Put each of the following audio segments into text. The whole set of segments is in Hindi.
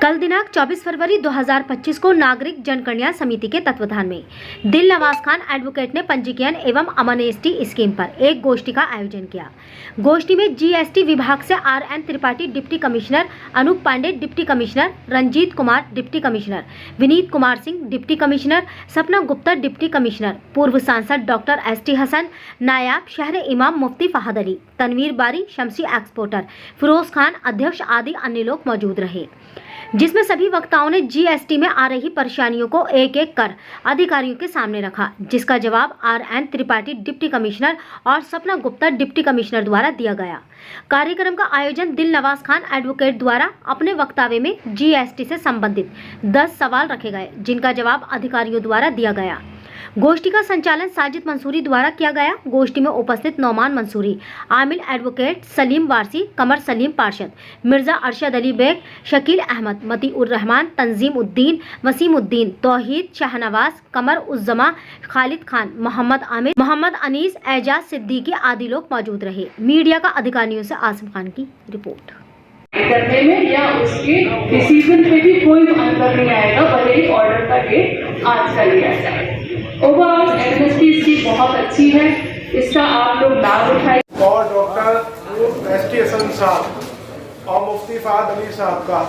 कल दिनांक 24 फरवरी 2025 को नागरिक जन कल्याण समिति के तत्वाधान में दिल नवाज खान एडवोकेट ने पंजीकरण एवं अमनेस्टी स्कीम पर एक गोष्ठी का आयोजन किया। गोष्ठी में जीएसटी विभाग से RN Tripathi deputy commissioner, Anoop Pandey deputy commissioner, Ranjeet Kumar deputy commissioner, Vineet Kumar Singh deputy commissioner, Sapna Gupta deputy commissioner, पूर्व सांसद डॉक्टर ST हसन, नायाब शहर इमाम मुफ्ती फहद अली, तनवीर बारी, शमसी एक्सपोर्टर, फिरोज खान अध्यक्ष आदि अन्य लोग मौजूद रहे, जिसमें सभी वक्ताओं ने जीएसटी में आ रही परेशानियों को एक एक कर अधिकारियों के सामने रखा, जिसका जवाब RN त्रिपाठी डिप्टी कमिश्नर और सपना गुप्ता डिप्टी कमिश्नर द्वारा दिया गया। कार्यक्रम का आयोजन दिल नवाज खान एडवोकेट द्वारा अपने वक्तव्य में जीएसटी से संबंधित 10 सवाल रखे गए, जिनका जवाब अधिकारियों द्वारा दिया गया। गोष्ठी का संचालन साजिद मंसूरी द्वारा किया गया। गोष्ठी में उपस्थित नौमान मंसूरी, आमिल एडवोकेट, सलीम वारसी, कमर सलीम पार्षद, मिर्जा अरशद अली बेग, शकील अहमद, मती उर रहमान, तंजीम उद्दीन, वसीम उद्दीन, तौहीद, शाहनवाज, कमर उज्जमा, खालिद खान, मोहम्मद आमिर, मोहम्मद अनीस, एजाज सिद्दीकी आदि लोग मौजूद रहे। मीडिया का अधिकारियों से आसिम खान की रिपोर्ट। करने में या उसके डिसीजन पे भी कोई अंतर नहीं आएगा, भले ही ऑर्डर का डेट आज का लिया जाए। ओवरऑल एमनेस्टी इसकी बहुत अच्छी है, इसका आप लोग लाभ उठाइए। और डॉक्टर ST हसन साहब और मुफ्ती फहद अली साहब का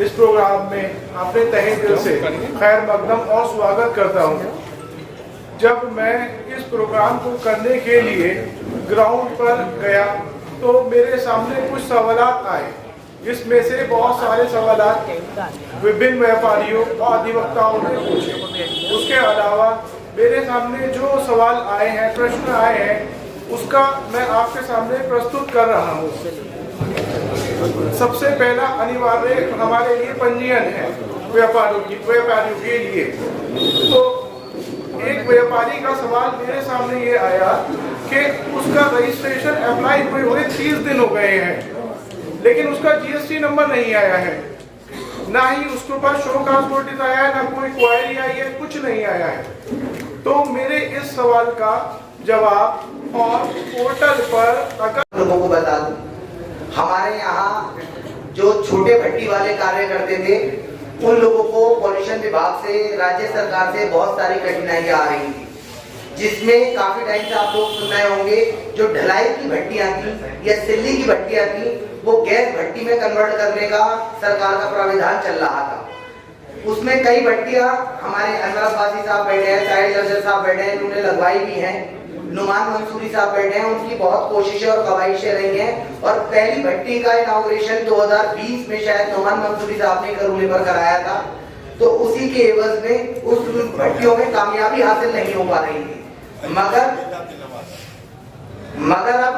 इस प्रोग्राम में अपने तहे दिल से खैर मकदम और स्वागत करता हूँ। जब मैं इस प्रोग्राम को करने के लिए ग्राउंड पर गया तो मेरे सामने कुछ सवालात आए, जिसमें से बहुत सारे सवालात विभिन्न व्यापारियों और अधिवक्ताओं ने पूछे। उसके अलावा मेरे सामने जो सवाल आए हैं, प्रश्न आए हैं, उसका मैं आपके सामने प्रस्तुत कर रहा हूँ। सबसे पहला अनिवार्य हमारे लिए पंजीयन है व्यापारियों के लिए। तो एक व्यापारी का सवाल मेरे सामने ये आया कि उसका रजिस्ट्रेशन अप्लाई हुए 30 दिन हो गए हैं, लेकिन उसका GST नंबर नहीं आया है, ना ही उसके पास शो काज नोटिस आया है, ना कोई क्वायरी आई है, कुछ नहीं आया है। तो मेरे इस सवाल का जवाब और पोर्टल पर अगर लोगों को बता दूं, हमारे यहाँ जो छोटे भट्टी वाले कार्य करते थे, उन लोगों को पॉल्यूशन विभाग से, राज्य सरकार से बहुत सारी कठिनाइयां आ रही थी, जिसमें काफी टाइम से आप लोग सुन रहे होंगे, जो ढलाई की भट्टियां थी या सिल्ली की भट्टियां थी, वो गैस भट्टी में कन्वर्ट करने का सरकार का प्राविधान चल रहा था। उसमें कई भट्टियां हमारे अनवर अब्बासी साहब बैठे हैं, साहिल जर्जर साहब बैठे हैं, उन्होंने लगवाई भी हैं, नुमान मंसूरी साहब बैठे हैं, उनकी बहुत कोशिशें और कवाइशें रही हैं। और पहली भट्टी का इनॉग्रेशन 2020 में शायद नुमान मंसूरी साहब ने करूले पर कराया था, तो उसी के एवज में उस भट्टियों में कामयाबी हासिल नहीं हो पा रही थी। मगर अब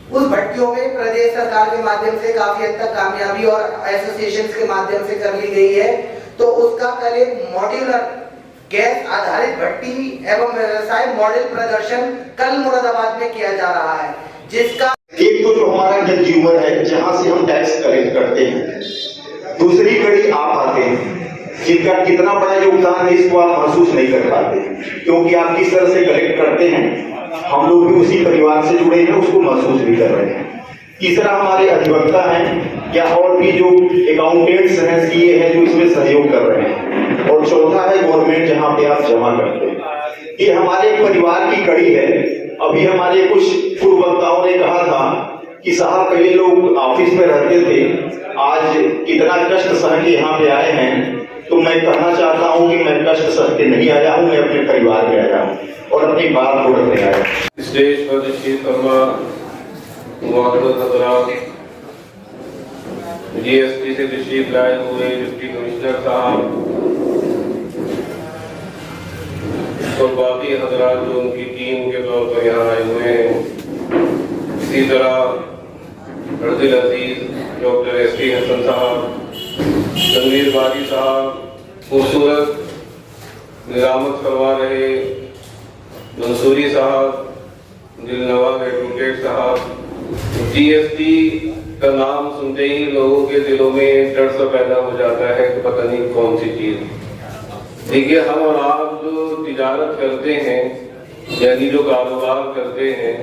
उस भट्टियों में प्रदेश सरकार के माध्यम से काफी हद तक कामयाबी और एसोसिएशंस के माध्यम से कर ली गई है। तो उसका कल एक मॉड्यूलर गैस आधारित भट्टी एवं व्यवसाय मॉडल प्रदर्शन कल मुरादाबाद में किया जा रहा है, जिसका एक तो जो हमारा कंज्यूमर है, जहां से हम टैक्स कलेक्ट करते हैं, दूसरी कड़ी आप आते हैं, जिनका कितना बड़ा योगदान है इसको आप महसूस नहीं कर पाते, क्योंकि आप किस तरह से कलेक्ट करते हैं, हम लोग भी उसी परिवार से जुड़े हैं, उसको महसूस भी कर रहे हैं। तीसरा हमारे अधिवक्ता हैं या और भी जो अकाउंटेंट्स हैं, CA हैं, जो इसमें सहयोग कर रहे हैं। और चौथा है गवर्नमेंट, जहां पे आप जमा करते हैं। ये हमारे परिवार की कड़ी है। अभी हमारे कुछ पूर्व वक्ताओं ने कहा था कि साहब पहले लोग ऑफिस में रहते थे, आज कितना कष्ट सह के यहाँ पे आए हैं। तो मैं कहना चाहता हूँ कि मैं कष्ट सह के नहीं आया हूँ, मैं अपने परिवार में आया हूँ और अपनी बात को रखने आया। स्टेज पर निश्चित GST से तशरीफ लाए हुए डिप्टी कमिश्नर साहब और बाकी हजरात जो उनकी टीम के तौर पर यहाँ आए हुए हैं, इसी तरह अर्दिल अजीज डॉक्टर ST हसन साहब, तनवीर बारी साहब, खूबसूरत निजामत करवा रहे मंसूरी साहब, दिल नवाज एडवोकेट साहब। GST का नाम सुनते ही लोगों के दिलों में डर सा पैदा हो जाता है कि पता नहीं कौन सी चीज। देखिए, हम और आप जो तिजारत करते हैं, यानी जो कारोबार करते हैं,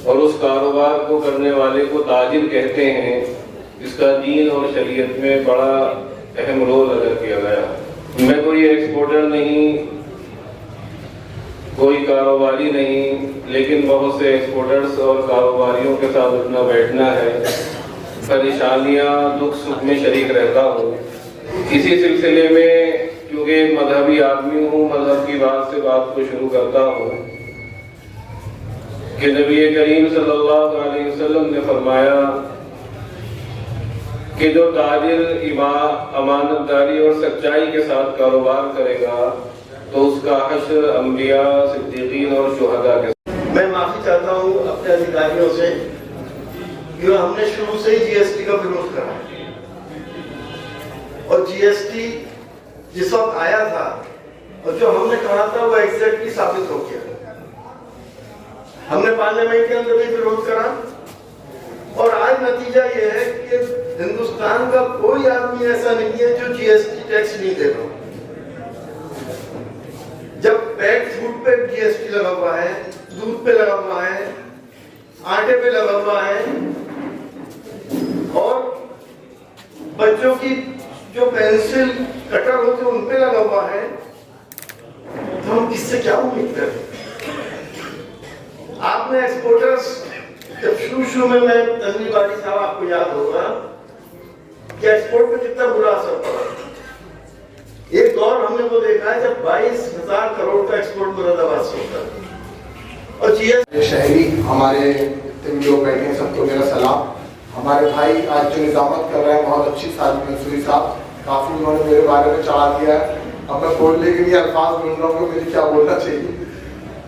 और उस कारोबार को करने वाले को ताजिर कहते हैं, इसका दीन और शरीयत में बड़ा अहम रोल अदा किया गया। मैं कोई एक्सपोर्टर नहीं, कोई कारोबारी नहीं, लेकिन बहुत से एक्सपोर्टर्स और कारोबारियों के साथ उठना बैठना है, परेशानियां दुख सुख में शरीक रहता हूँ। इसी सिलसिले में क्योंकि एक मजहबी आदमी हूँ, मजहब की बात से बात को शुरू करता हूँ कि नबी करीम सल्लल्लाहु अलैहि वसल्लम ने फरमाया कि जो ताजिर अमानतदारी और सच्चाई के साथ कारोबार करेगा तो उसका हश्र अंबिया, सिद्दीकीन और शुहदा के साथ। मैं माफी चाहता हूँ अपने अधिकारियों से कि हमने शुरू से ही जीएसटी का विरोध करा और जीएसटी जिस वक्त आया था और जो हमने कहा था वो एग्जैक्टली साबित हो गया। हमने पार्लियामेंट के अंदर भी विरोध करा और आज नतीजा ये है कि हिंदुस्तान का कोई आदमी ऐसा नहीं है जो जीएसटी टैक्स नहीं दे रहा। जब पैक्ड फूड पे जीएसटी लगा हुआ है, दूध पे लगा हुआ है, आटे पे लगा हुआ है और बच्चों की जो पेंसिल कटर होते हैं उन पे लगा हुआ है, तो हम किससे क्या उम्मीद करें? आपने एक्सपोर्टर्स जब शुरू में मैं तन्वी बारी साहब, आपको याद होगा कि एक्सपोर्ट पे कितना बुरा असर पड़ा। एक दौर हमने वो देखा है जब 22,000 करोड़ का एक्सपोर्ट मुरादाबाद से होता है। और जीएसटी शहरी हमारे जितने भी लोग बैठे हैं सबको मेरा सलाम। हमारे भाई आज जो निजामत कर रहे हैं बहुत अच्छी साजिद मंसूरी साहब, काफ़ी उन्होंने मेरे बारे में चढ़ा दिया है। अब मैं बोलने के लिए अल्फाज ढूंढ रहा हूँ कि मुझे क्या बोलना चाहिए।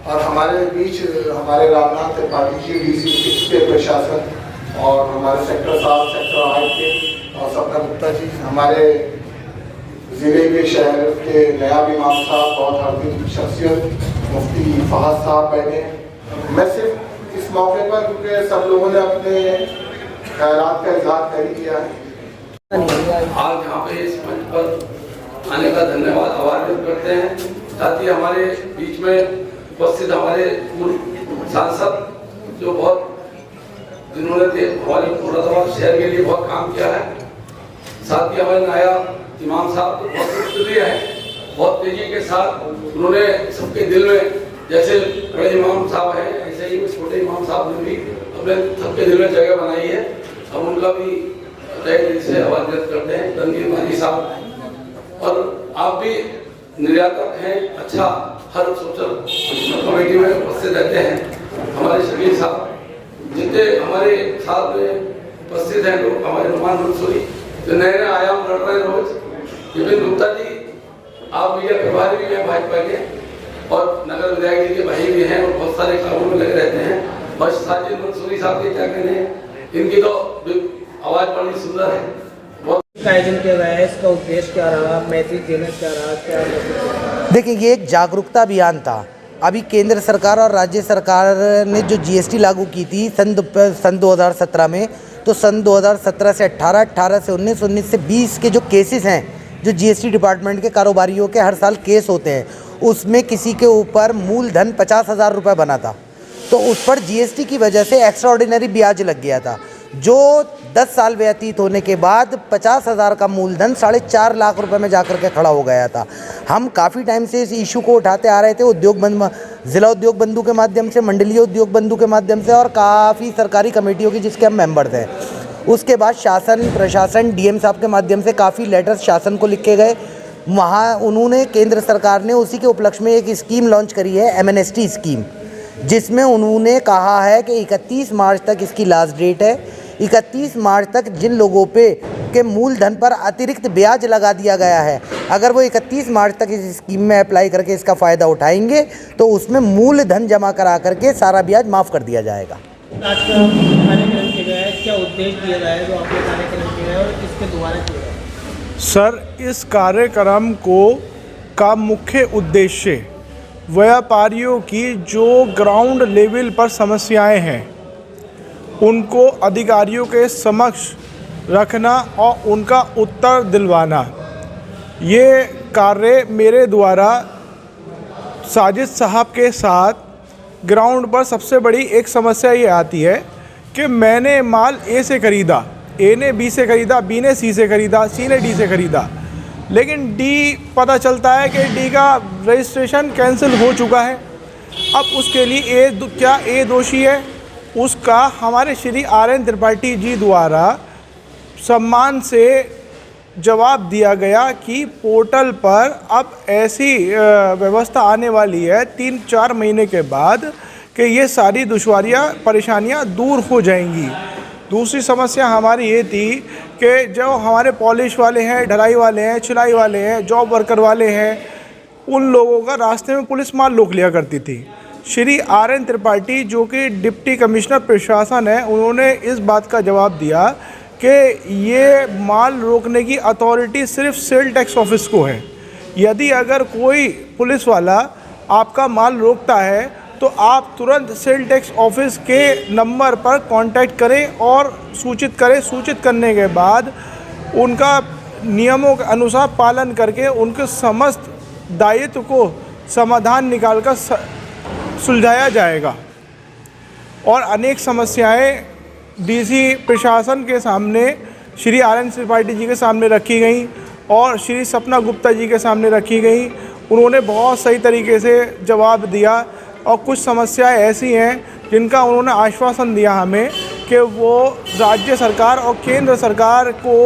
और हमारे बीच हमारे रामनाथ त्रिपाठी जी DC6 के प्रशासन और हमारे सेक्टर साहब, सेक्टर 8 के और सपना गुप्ता जी, हमारे ज़िले के शहर के नयाब इमाम साहब, बहुत हरदिल शख्सियत मुफ्ती फहद साहब बैठे हैं। मैं सिर्फ इस मौके पर क्योंकि सब लोगों ने अपने ख्यालात का इजहार कर ही किया है। आज यहाँ पे इस मंच पर आने का धन्यवाद आभार व्यक्त करते हैं। साथ ही हमारे बीच में उपस्थित हमारे पूर्व सांसद जो बहुत जिन्होंने हमारे मुरादाबाद शहर के लिए बहुत काम किया है, साथ ही हमारे नायब इमाम साहब तो बहुत लोकप्रिय है, बहुत तेजी के साथ उन्होंने सबके दिल में, जैसे बड़े इमाम साहब हैं ऐसे ही छोटे इमाम साहब ने भी अपने सबके दिल में जगह बनाई है। हम उनका भी तहे दिल से आभार व्यक्त करते हैं। तनवीर मानी साहब, और आप भी निर्यातक हैं, अच्छा हर सोशल कमेटी में उपस्थित रहते हैं। हमारे शबीर साहब जितने हमारे साथ में उपस्थित हैं लोग, हमारे नुमान मंसूरी जो नए नए आयाम लड़ रहे हैं रोज, विपिन गुप्ता जी आप मीडिया प्रभारी भी हैं भाजपा के और नगर विधायक जी के भाई भी हैं और बहुत सारे कामों में लगे रहते हैं। और साजिद मंसूरी साहब के क्या कहने हैं, इनकी तो आवाज बड़ी सुंदर है। बहुत आयोजन किया गया है, इसका उद्देश्य क्या रहा, मैसेज देना क्या रहा, क्या? देखिए, ये एक जागरूकता अभियान था। अभी केंद्र सरकार और राज्य सरकार ने जो जीएसटी लागू की थी सन 2017 में, तो सन 2017 से 18, 18 से 19, 19 से 20 के जो केसेस हैं, जो जीएसटी डिपार्टमेंट के कारोबारियों के हर साल केस होते हैं, उसमें किसी के ऊपर मूलधन 50,000 रुपये बना था, तो उस पर जीएसटी की वजह से एक्स्ट्राऑर्डिनरी ब्याज लग गया था, जो 10 साल व्यतीत होने के बाद 50,000 का मूलधन 4.5 लाख रुपए में जाकर के खड़ा हो गया था। हम काफ़ी टाइम से इस इशू को उठाते आ रहे थे, ज़िला उद्योग बंधु के माध्यम से, मंडलीय उद्योग बंधु के माध्यम से और काफ़ी सरकारी कमेटियों की जिसके हम मेंबर थे। उसके बाद शासन प्रशासन डीएम साहब के माध्यम से काफ़ी लेटर्स शासन को लिखे गए। वहाँ उन्होंने, केंद्र सरकार ने उसी के उपलक्ष्य में एक स्कीम लॉन्च करी है, एमएनएसटी स्कीम, जिसमें उन्होंने कहा है कि 31 मार्च तक इसकी लास्ट डेट है। 31 मार्च तक जिन लोगों पे के मूलधन पर अतिरिक्त ब्याज लगा दिया गया है, अगर वो 31 मार्च तक इस स्कीम में अप्लाई करके इसका फ़ायदा उठाएंगे तो उसमें मूलधन जमा करा करके सारा ब्याज माफ़ कर दिया जाएगा। आज का कार्यक्रम किया गया है, क्या उद्देश्य दिया गया है जो आपने कार्यक्रम किया है और किसके द्वारा किया गया है? सर, इस कार्यक्रम का मुख्य उद्देश्य व्यापारियों की जो ग्राउंड लेवल पर समस्याएं हैं उनको अधिकारियों के समक्ष रखना और उनका उत्तर दिलवाना। ये कार्य मेरे द्वारा साजिद साहब के साथ ग्राउंड पर सबसे बड़ी एक समस्या ये आती है कि मैंने माल ए से ख़रीदा, ए ने बी से ख़रीदा, बी ने सी से ख़रीदा, सी ने डी से ख़रीदा, लेकिन डी पता चलता है कि डी का रजिस्ट्रेशन कैंसिल हो चुका है। अब उसके लिए क्या ए दोषी है? उसका हमारे श्री RN त्रिपाठी जी द्वारा सम्मान से जवाब दिया गया कि पोर्टल पर अब ऐसी व्यवस्था आने वाली है 3-4 महीने के बाद कि ये सारी दुश्वारियाँ परेशानियाँ दूर हो जाएंगी। दूसरी समस्या हमारी ये थी कि जो हमारे पॉलिश वाले हैं, ढलाई वाले हैं, छिलाई वाले हैं, जॉब वर्कर वाले हैं, उन लोगों का रास्ते में पुलिस माल रोक लिया करती थी। श्री RN त्रिपाठी जो कि डिप्टी कमिश्नर प्रशासन है, उन्होंने इस बात का जवाब दिया कि ये माल रोकने की अथॉरिटी सिर्फ सेल टैक्स ऑफिस को है। यदि अगर कोई पुलिस वाला आपका माल रोकता है तो आप तुरंत सेल टैक्स ऑफिस के नंबर पर कांटेक्ट करें और सूचित करें। सूचित करने के बाद उनका नियमों के अनुसार पालन करके उनके समस्त दायित्व को समाधान निकालकर सुलझाया जाएगा। और अनेक समस्याएं डीसी प्रशासन के सामने श्री RN त्रिपाठी जी के सामने रखी गई और श्री सपना गुप्ता जी के सामने रखी गई। उन्होंने बहुत सही तरीके से जवाब दिया और कुछ समस्याएं ऐसी हैं जिनका उन्होंने आश्वासन दिया हमें कि वो राज्य सरकार और केंद्र सरकार को